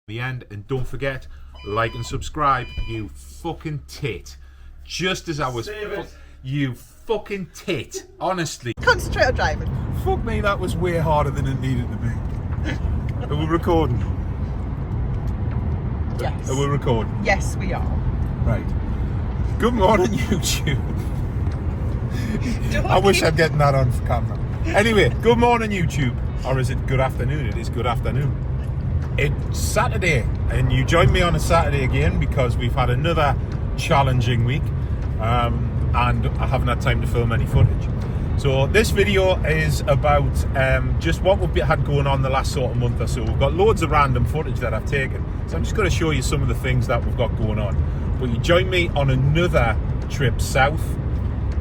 the end, and don't forget, like and subscribe, you fucking tit. Just as I was you fucking tit, honestly. Concentrate on driving. Fuck me, that was way harder than it needed to be. Are we recording? Yes. Are we recording? Yes, we are. Right. Good morning, YouTube. I wish I'd gotten that on camera. Anyway, good morning, YouTube. Or is it good afternoon? It is good afternoon. It's Saturday, and you join me on a Saturday again because we've had another challenging week, and I haven't had time to film any footage. So this video is about just what we've had going on the last sort of month or so. We've got loads of random footage that I've taken, so I'm just going to show you some of the things that we've got going on. But you join me on another trip south.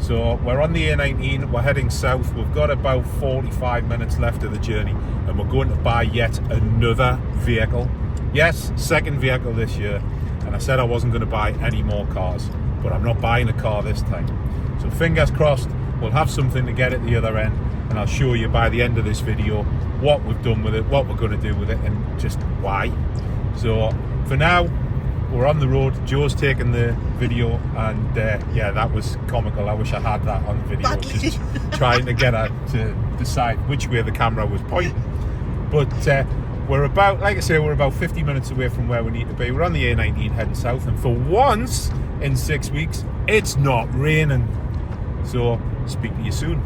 So we're on the A19, we're heading south. We've got about 45 minutes left of the journey, and we're going to buy yet another vehicle. Yes, second vehicle this year. And I said I wasn't going to buy any more cars, but I'm not buying a car this time. So fingers crossed, we'll have something to get at the other end, and I'll show you by the end of this video what we've done with it, what we're going to do with it, and just why. So for now, we're on the road. Joe's taking the video, and yeah, that was comical. I wish I had that on the video. Badly. Just trying to get her to decide which way the camera was pointing. But we're about, like I say, we're about 50 minutes away from where we need to be. We're on the A19 heading south, and for once in 6 weeks, it's not raining. So speak to you soon.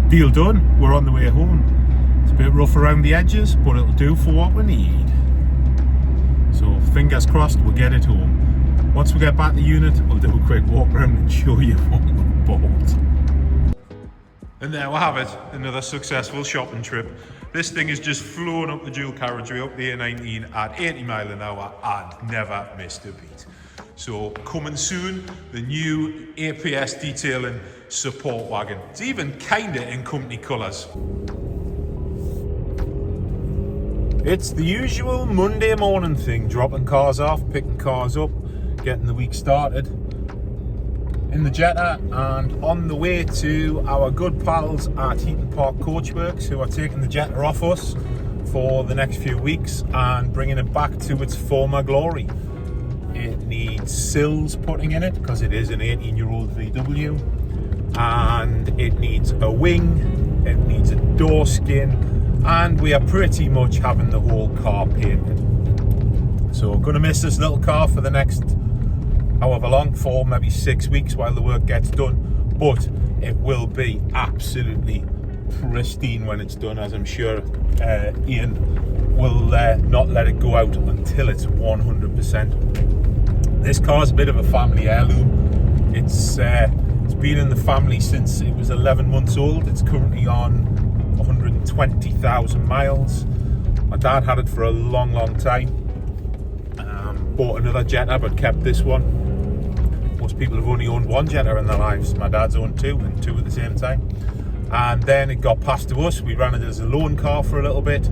Deal done, we're on the way home. It's a bit rough around the edges, but it'll do for what we need. So fingers crossed we'll get it home. Once we get back to the unit, we'll do a quick walk around and show you what we've bought. And there we have it, another successful shopping trip. This thing has just flown up the dual carriageway up the A19 at 80 miles an hour and never missed a beat. So coming soon, the new APS detailing support wagon. It's even kinda in company colours. It's the usual Monday morning thing, dropping cars off, picking cars up, getting the week started in the Jetta, and on the way to our good pals at Heaton Park Coachworks, who are taking the Jetta off us for the next few weeks and bringing it back to its former glory. It needs sills putting in it because it is an 18-year-old VW, and it needs a wing, it needs a door skin, and we are pretty much having the whole car painted. So we're going to miss this little car for the next however long, 4 maybe 6 weeks while the work gets done, but it will be absolutely pristine when it's done, as I'm sure Ian will not let it go out until it's 100%. This car's a bit of a family heirloom. It's been in the family since it was 11 months old. It's currently on 120,000 miles. My dad had it for a long, long time. Bought another Jetta, but kept this one. Most people have only owned one Jetta in their lives. My dad's owned two, and two at the same time. And then it got passed to us. We ran it as a loan car for a little bit.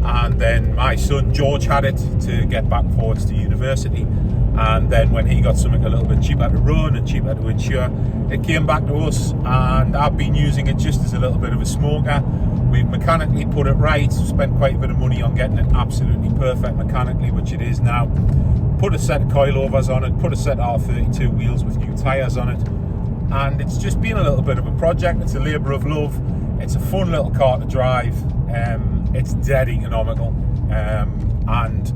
And then my son George had it to get back and forwards to university. And then when he got something a little bit cheaper to run and cheaper to insure, it came back to us, and I've been using it just as a little bit of a smoker. We've mechanically put it right, spent quite a bit of money on getting it absolutely perfect mechanically, which it is now. Put a set of coilovers on it, put a set of R32 wheels with new tyres on it, and it's just been a little bit of a project. It's a labour of love. It's a fun little car to drive. It's dead economical, and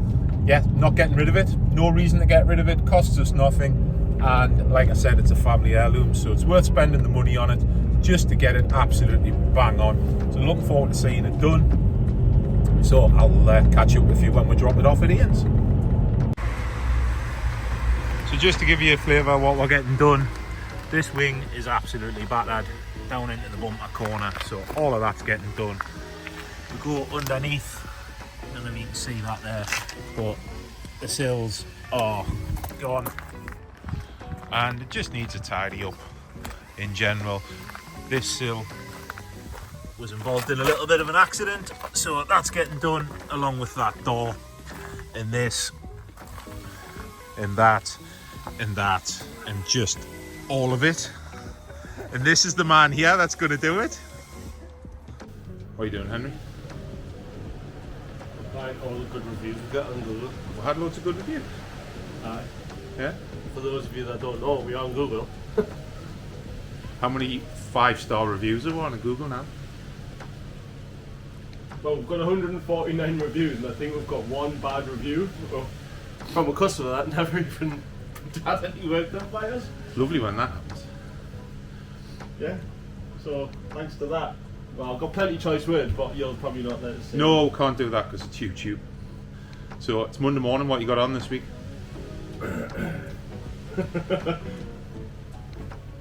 yeah, not getting rid of it. No reason to get rid of it. Costs us nothing, and like I said, it's a family heirloom, so it's worth spending the money on it just to get it absolutely bang on. So looking forward to seeing it done. So I'll catch up with you when we drop it off at Ian's. So just to give you a flavour of what we're getting done, this wing is absolutely battered down into the bumper corner, so all of that's getting done. We go underneath, I don't know if you can see that there, but the sills are gone, and it just needs a tidy up in general. This sill was involved in a little bit of an accident, so that's getting done, along with that door and this and that and that and just all of it. And this is the man here that's going to do it. What are you doing, Henry? Like all the good reviews we got on Google. We had loads of good reviews. Aye. Yeah. For those of you that don't know, we are on Google. How many 5-star reviews are on Google now? Well, we've got 149 reviews, and I think we've got one bad review from a customer that never even had any work done by us. Lovely when that happens. Yeah. So thanks to that. Well, I've got plenty of choice words, but you'll probably not let us see. No, can't do that because it's YouTube. So it's Monday morning. What you got on this week?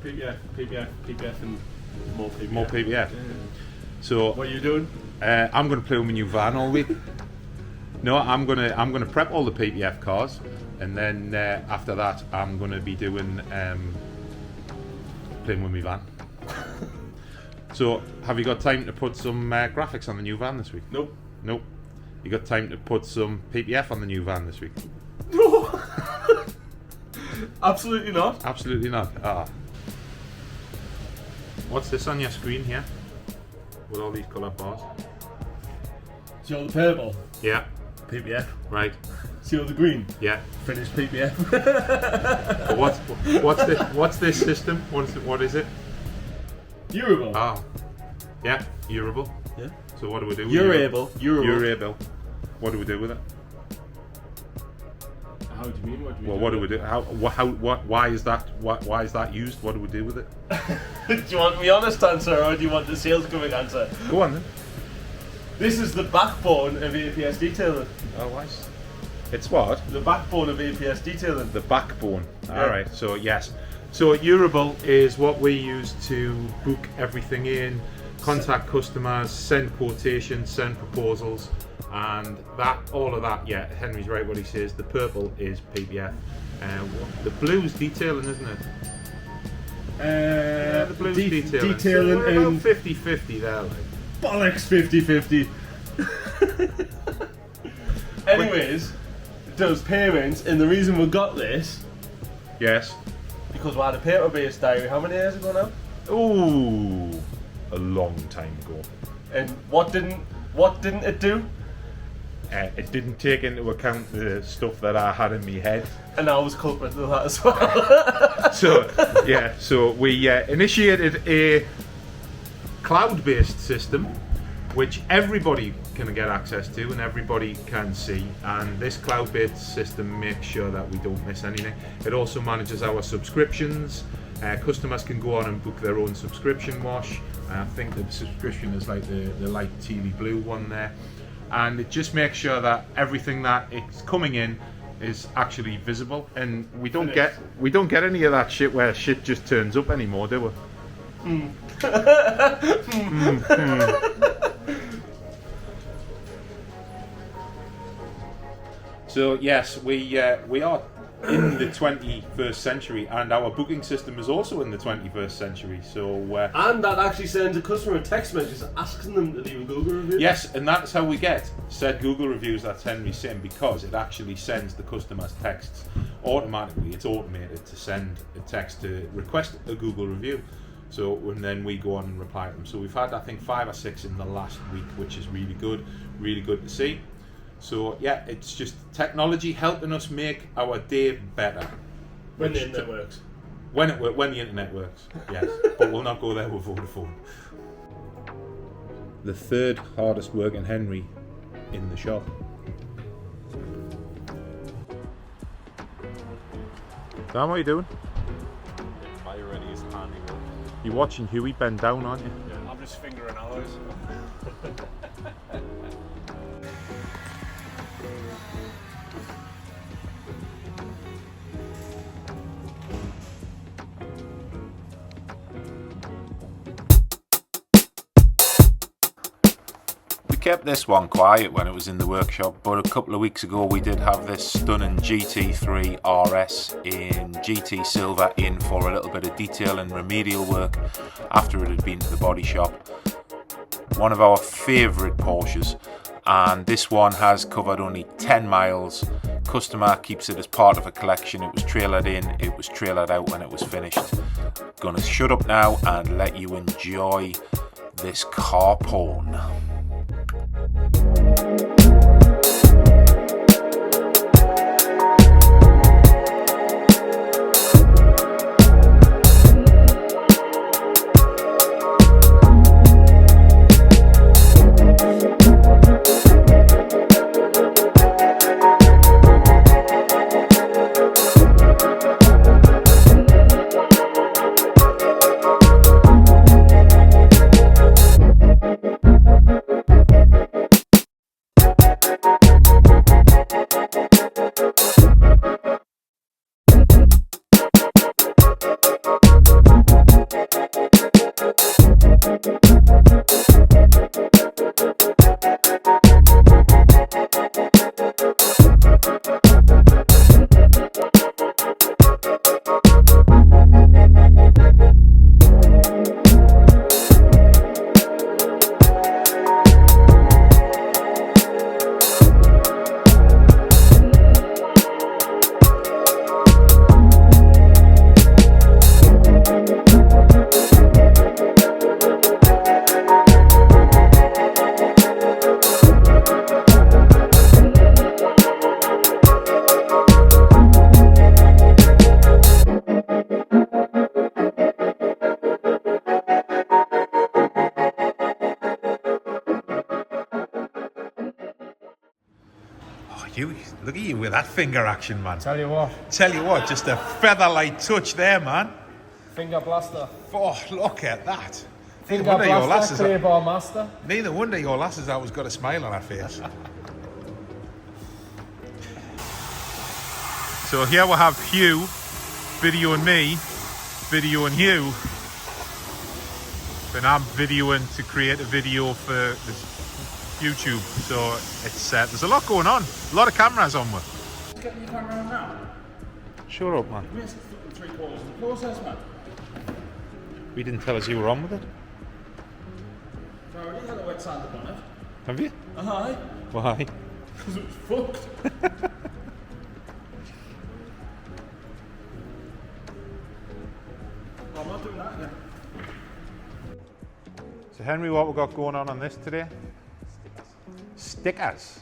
PPF, and more PPF. More PPF. So What are you doing? I'm going to play with my new van all week. No, I'm gonna prep all the PPF cars, and then after that I'm going to be doing playing with my van. So have you got time to put some graphics on the new van this week? Nope. Nope. You got time to put some PPF on the new van this week? No. Absolutely not. Absolutely not. Ah. What's this on your screen here? With all these colour bars? See all the purple? Yeah. PPF. Right. See all the green? Yeah. Finished PPF. But what's this system? What is it? Eurable. Ah. Yeah. Eurable. Yeah. So what do we do? With Eurable. Eurable. What do we do with it? How do you mean? What do we Well, do what do we with do? Why is that used? What do we do with it? it? Do you want the honest answer or do you want the sales gimmick answer? Go on then. This is the backbone of APS detailing. Oh, nice. It's what? The backbone of APS detailing. The backbone. Yeah. All right. So yes. So Eurable is what we use to book everything in, contact customers, send quotations, send proposals, and all of that. Yeah, Henry's right what he says. The purple is PPF. The blue's detailing, isn't it? Yeah, the blues detailing. Detailing So we're and about 50-50 there. Like. bollocks 50-50. Anyways, those payments, and the reason we got this, Yes. because we had a paper-based diary, how many years ago now? Ooh, a long time ago. And what didn't it do? It didn't take into account the stuff that I had in my head. And I was culprit of that as well. So we initiated a cloud-based system which everybody can get access to and everybody can see, and this cloud-based system makes sure that we don't miss anything. It also manages our subscriptions. Customers can go on and book their own subscription wash. I think the subscription is like the light tealy blue one there, and it just makes sure that everything that it's coming in is actually visible, and we don't get any of that shit where shit just turns up anymore, do we? So yes, we are in the 21st century, and our booking system is also in the 21st century. So And that actually sends a customer a text message asking them to leave a Google review. yes, and that's how we get said Google reviews. That's Henry's saying, because it actually sends the customers texts automatically. It's automated to send a text to request a Google review. So and then we go on and reply to them. So we've had I think 5 or 6 in the last week, which is really good to see. So yeah, it's just technology helping us make our day better. When the internet works. When the internet works, yes. But we'll not go there with Vodafone. The third hardest working Henry in the shop. Dan, what are you doing? Fire ready is handiwork. You're watching Huey bend down, aren't you? I'm just fingering alloys. kept this one quiet when it was in the workshop, but a couple of weeks ago we did have this stunning GT3 RS in GT Silver in for a little bit of detail and remedial work after it had been to the body shop. One of our favourite Porsches, and this one has covered only 10 miles. Customer keeps it as part of a collection. It was trailered in, it was trailered out when it was finished. Gonna shut up now and let you enjoy this car porn. You look at you with that finger action, man. Tell you what, Just a feather-light touch there, man. finger blaster. Oh, look at that. Finger blaster, clear bar master. Neither wonder your lasses always got a smile on her face. So here we have Hugh videoing me, videoing Hugh. And I'm videoing to create a video for this YouTube. So it's there's a lot going on. A lot of cameras on with. Just getting your camera on now. Shut up, man. We missed fucking 3/4 of the process, man. We didn't tell us you were on with it. So I already had a wet sand on it. Have you? Aye. Why? Because it was fucked. Well, I'm not doing that again. So Henry, what we got going on this today? Stickers.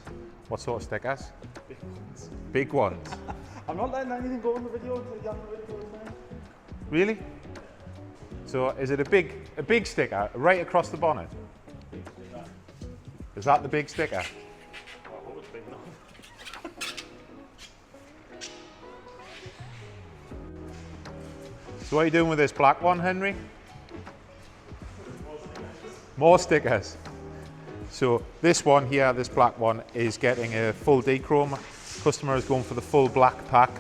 What sort of stickers? Big ones. Big ones. I'm not letting anything go in the video until you have the video man. Really? So is it a big sticker right across the bonnet? Yeah. Is that the big sticker? I hope it's big enough. So what are you doing with this black one, Henry? More stickers. So this one here, this black one, is getting a full dechrome. Customer is going for the full black pack.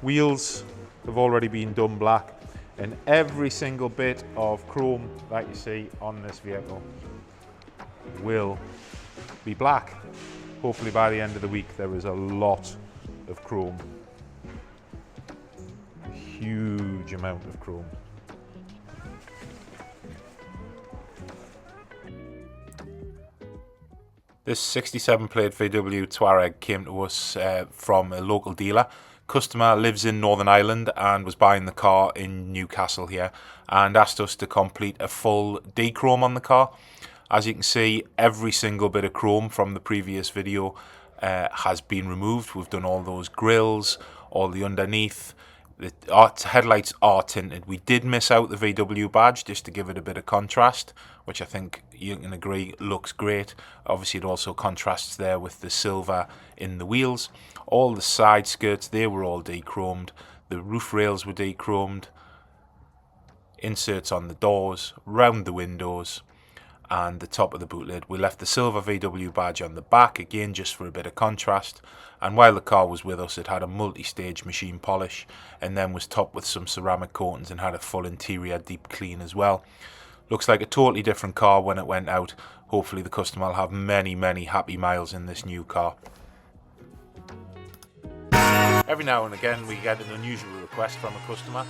Wheels have already been done black, and every single bit of chrome that you see on this vehicle will be black. Hopefully by the end of the week there is a lot of chrome. A huge amount of chrome. This 67 plate VW Touareg came to us from a local dealer. Customer lives in Northern Ireland and was buying the car in Newcastle here and asked us to complete a full dechrome on the car. As you can see, every single bit of chrome from the previous video has been removed. We've done all those grills, all the underneath. The headlights are tinted. We did miss out the VW badge just to give it a bit of contrast, which I think you can agree looks great. Obviously it also contrasts there with the silver in the wheels. All the side skirts, they were all dechromed. The roof rails were dechromed. Inserts on the doors, round the windows, and the top of the boot lid. We left the silver VW badge on the back, again just for a bit of contrast. And while the car was with us, it had a multi-stage machine polish and then was topped with some ceramic coatings and had a full interior deep clean as well. Looks like a totally different car when it went out. Hopefully the customer will have many, many happy miles in this new car. Every now and again we get an unusual request from a customer.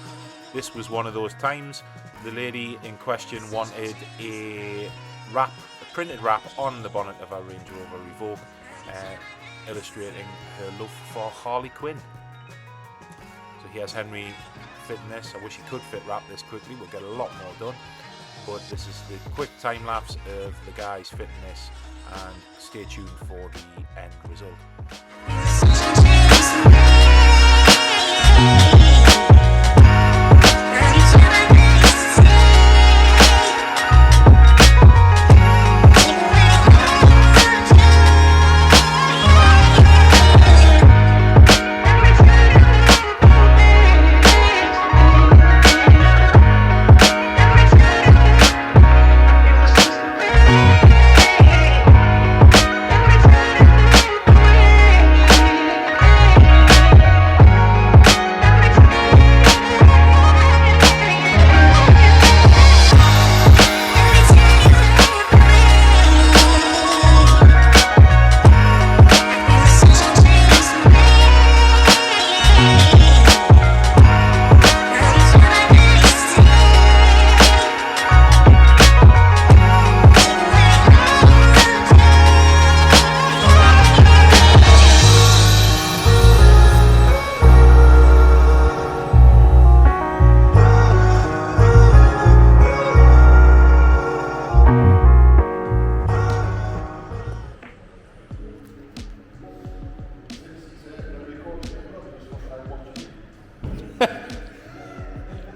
This was one of those times. The lady in question wanted a printed wrap on the bonnet of our Range Rover Evoque, illustrating her love for Harley Quinn. So here's Henry fitting this. I wish he could fit wrap this quickly, we'll get a lot more done. But this is the quick time lapse of the guys fitting this, and stay tuned for the end result.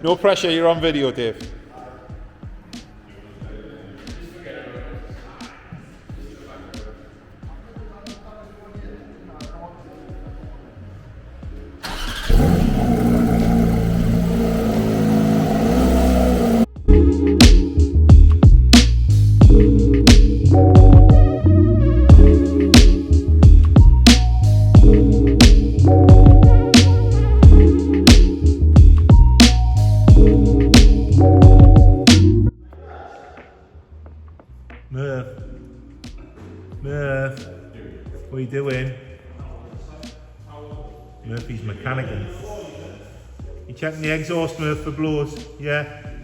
No pressure, you're on video, Dave. Murph, what are you doing? Murphy's mechanicking. You checking the exhaust, Murph, for blows? Yeah.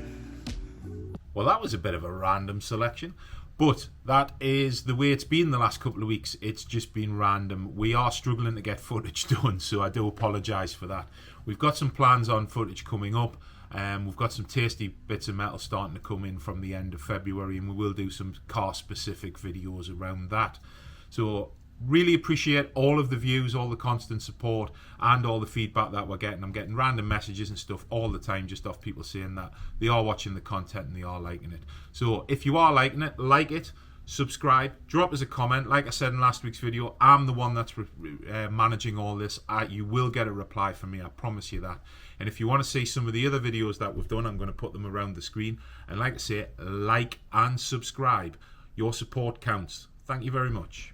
Well, that was a bit of a random selection, but that is the way it's been the last couple of weeks. It's just been random. We are struggling to get footage done, so I do apologise for that. We've got some plans on footage coming up. We've got some tasty bits of metal starting to come in from the end of February, and we will do some car-specific videos around that. So really appreciate all of the views, all the constant support, and all the feedback that we're getting. I'm getting random messages and stuff all the time just off people saying that they are watching the content and they are liking it. So if you are liking it, like it, subscribe, drop us a comment. Like I said in last week's video, I'm the one that's managing all this. You will get a reply from me, I promise you that. And if you want to see some of the other videos that we've done, I'm going to put them around the screen. And like I say, like and subscribe. Your support counts. Thank you very much.